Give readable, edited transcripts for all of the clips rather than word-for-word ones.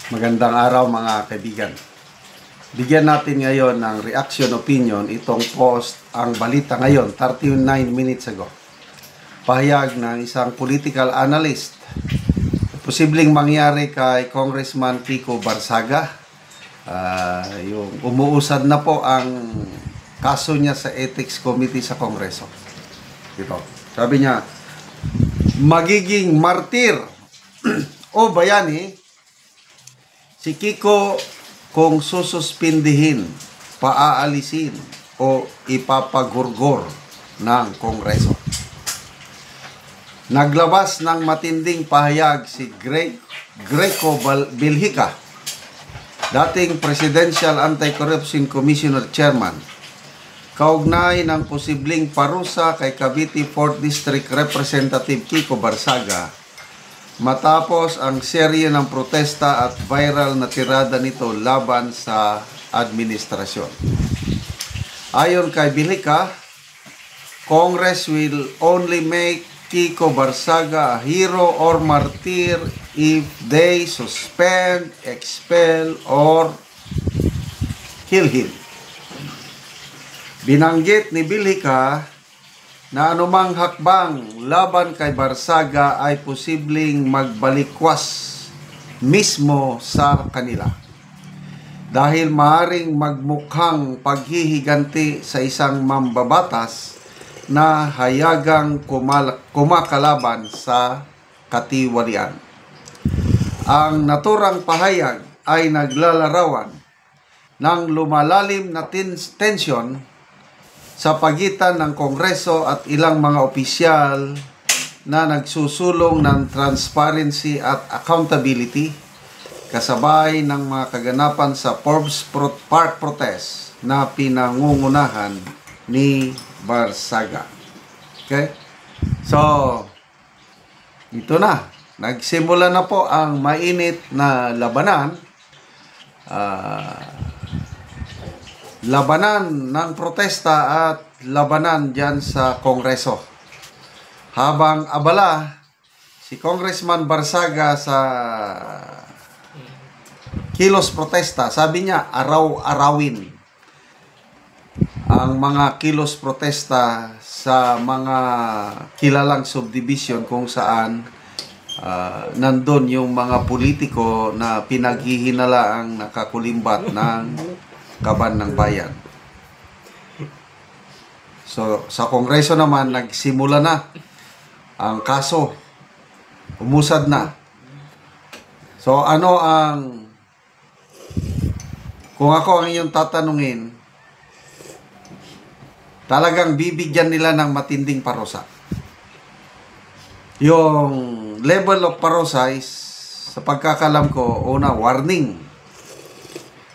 Magandang araw mga kaibigan. Bigyan natin ngayon ng reaction opinion itong post ang balita ngayon 39 minutes ago. Pahayag ng isang political analyst. Posibleng mangyari kay Congressman Kiko Barsaga. Yung umuusad na po ang kaso niya sa Ethics Committee sa Kongreso. Ito. Sabi niya, magiging martir o bayani si Kiko kung sususpindihin, paaalisin o ipapagurgor ng Kongreso. Naglabas ng matinding pahayag si Greco Bilhica, dating Presidential Anti-Corruption Commissioner Chairman, kaugnay ng posibleng parusa kay Cavite 4th District Representative Kiko Barsaga matapos ang serye ng protesta at viral na tirada nito laban sa administrasyon. Ayon kay Bilhica, Congress will only make Kiko Barsaga a hero or martyr if they suspend, expel, or kill him. Binanggit ni Bilhica na anumang hakbang laban kay Barsaga ay posibleng magbalikwas mismo sa kanila dahil maaring magmukhang paghihiganti sa isang mambabatas na hayagang kumakalaban sa katiwalian. Ang naturang pahayag ay naglalarawan ng lumalalim na tensyon sa pagitan ng Kongreso at ilang mga opisyal na nagsusulong ng transparency at accountability kasabay ng mga kaganapan sa Forbes Park protest na pinangungunahan ni Barsaga. Okay? So, ito na. Nagsimula na po ang mainit na labanan. Labanan ng protesta at labanan dyan sa Kongreso. Habang abala si Congressman Barsaga sa kilos protesta, sabi niya araw-arawin ang mga kilos protesta sa mga kilalang subdivision kung saan nandun yung mga politiko na pinaghihinala ang nakakulimbat ng kaban ng bayan. So, sa Kongreso naman, nagsimula na ang kaso. Umusad na. So, ano ang... Kung ako ang iyong tatanungin, talagang bibigyan nila ng matinding parusa. Yung level of parusa is, sa pagkakalam ko, una, warning.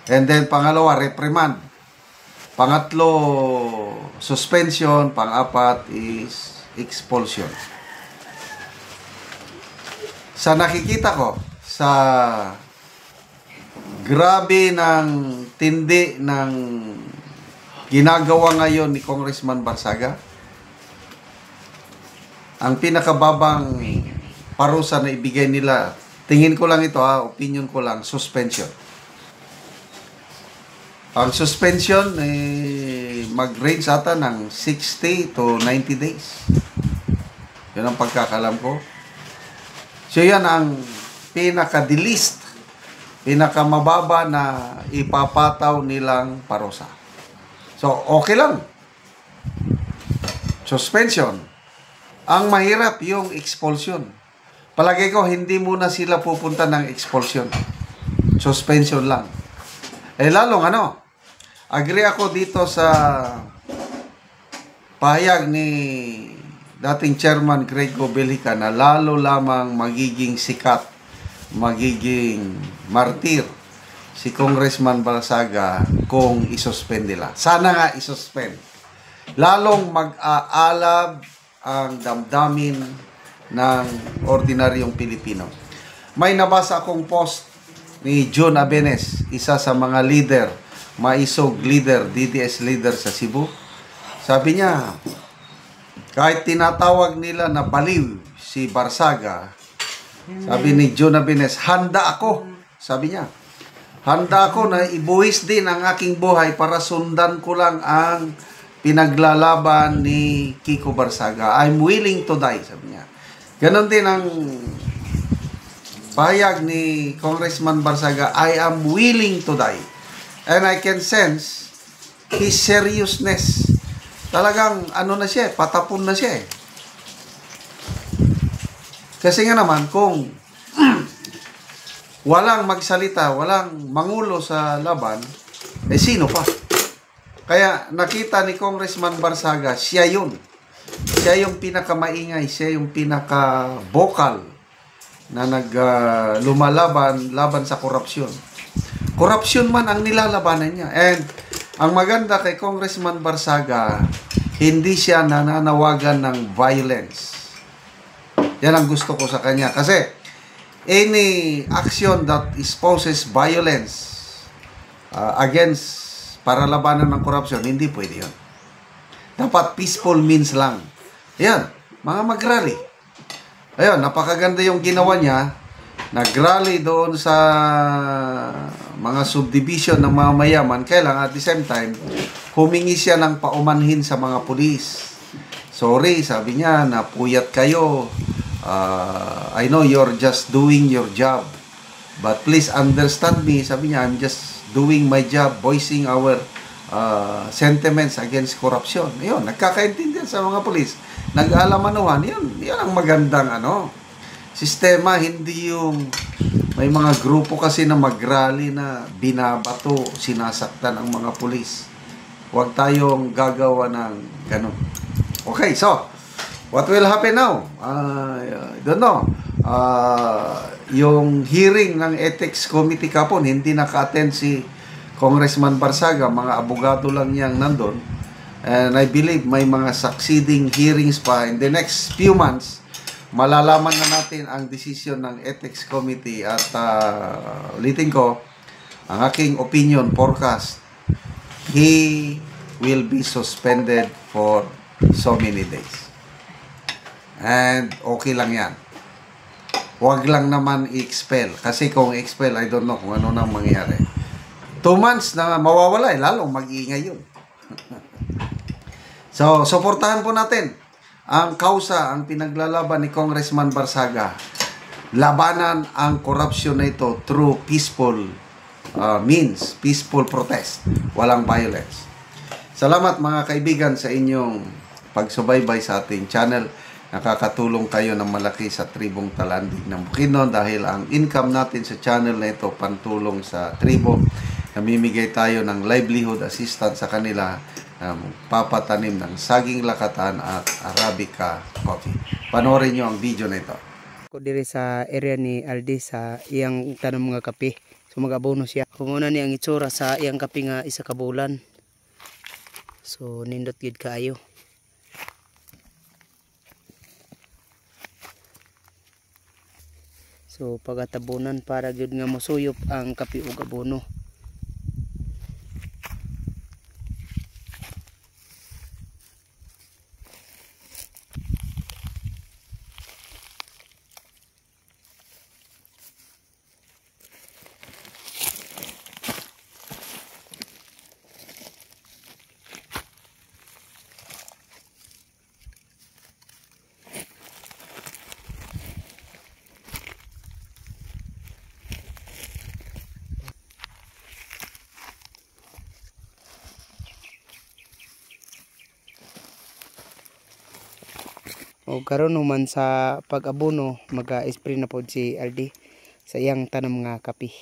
And then, pangalawa, reprimand. Pangatlo, suspension. Pang-apat is expulsion. Sa nakikita ko, sa grabe ng tindi ng ginagawa ngayon ni Congressman Barsaga, ang pinakababang parusa na ibigay nila, tingin ko lang ito opinion ko lang, suspension. Ang suspension mag-range ata ng 60 to 90 days. Yun ang pagkakalam ko. So yan ang pinaka-least, pinakamababa na ipapataw nilang parusa. So okay lang. Suspension. Ang mahirap yung expulsion. Palagay ko hindi muna sila pupunta ng expulsion. Suspension lang. Lalong agree ako dito sa pahayag ni dating Chairman Greco Bilhica na lalo lamang magiging sikat, magiging martir si Congressman Barsaga kung isuspend nila. Sana nga isuspend. Lalong mag-aalab ang damdamin ng ordinaryong Pilipino. May nabasa akong post ni John Abenes, isa sa mga leader, maisog leader, DDS leader sa Cebu. Sabi niya, kahit tinatawag nila na baliw si Barsaga, sabi ni John Abenes, handa ako Sabi niya, handa ko na ibuhis din ang aking buhay para sundan ko lang ang pinaglalaban ni Kiko Barsaga. I'm willing to die, sabi niya. Ganon din ang pahayag ni Congressman Barsaga, I am willing to die. And I can sense his seriousness. Talagang ano na siya, patapon na siya. Kasi nga naman, kung walang magsalita, walang mangulo sa laban, eh sino pa? Kaya nakita ni Congressman Barsaga, siya yun. Siya yung pinakamaingay, siya yung pinaka-vocal na lumalaban sa korupsyon. Korupsyon man ang nilalabanan niya. And ang maganda kay Congressman Barsaga, hindi siya nananawagan ng violence. Yan ang gusto ko sa kanya. Kasi any action that exposes violence against para labanan ng korupsyon, hindi pwede yun. Dapat peaceful means lang. Ayan, mga mag-rally. Ayun, napakaganda yung ginawa niya. Nag-rally doon sa mga subdivision ng mga mayaman. Kaya lang, at the same time, humingi siya ng paumanhin sa mga pulis. Sorry, sabi niya, napuyat kayo. I know you're just doing your job. But please understand me. Sabi niya, I'm just doing my job, voicing our sentiments against corruption. Ayun, nagkakaintindihan sa mga pulis. Nag-alamanuhan, yun ang magandang sistema, hindi yung may mga grupo kasi na mag-rally na binabato, sinasaktan ang mga pulis. Huwag tayong gagawa ng ganun. Okay, so, what will happen now? I don't know. Yung hearing ng Ethics Committee kapon, hindi naka-attend si Congressman Barsaga, mga abogado lang niyang nandun. And I believe may mga succeeding hearings pa in the next few months. Malalaman na natin ang desisyon ng Ethics Committee at ulitin ko, ang aking opinion, forecast, he will be suspended for so many days. And okay lang yan. Huwag lang naman i-expel. Kasi kung expel, I don't know kung ano nang mangyayari. 2 months na mawawala, lalong mag-iingay yun. So, suportahan po natin ang kausa, ang pinaglalaban ni Congressman Barsaga. Labanan ang korupsyon na ito through peaceful means, peaceful protest. Walang violence. Salamat mga kaibigan sa inyong pagsubaybay sa ating channel. Nakakatulong kayo ng malaki sa tribong Talandig ng Bukidnon dahil ang income natin sa channel na ito pantulong sa tribo. Namimigay tayo ng livelihood assistance sa kanila, papatanim ng saging lakatan at Arabica coffee. Panoorin nyo ang video na ito. Ako diri sa area ni Aldi sa iyang tanong mga kape. So mag-abono siya. Kumuna ni ang itsura sa iyang kape nga isa ka bulan. So nindot gid kaayo. So pagatabunan para gyud nga mosuyop ang kape ug abono. O karon man sa pag-abono, mag-spray na pod si Aldi sa iyang tanam nga kape.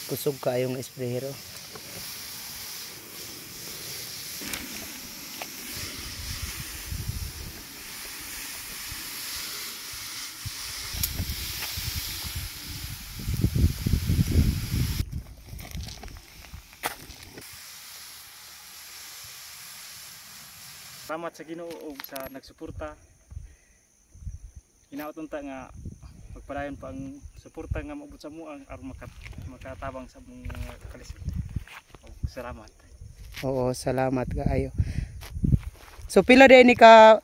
Kusog kaayong sprayero. Salamat sa Ginoo ug sa nagsuporta. Hinaot unta nga pagpadayon pa ang suporta nga maabot sa mo ang aron makatabang sa mga kalisod. Salamat. Oo, salamat kaayo. So pila day ni ka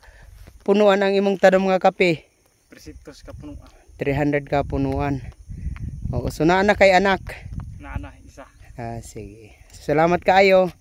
punuan ang imong tanom nga kape? Presitos ka puno 300 ka punuan. Oo, so naa na kay anak. na ana isa. Sige. Salamat kaayo.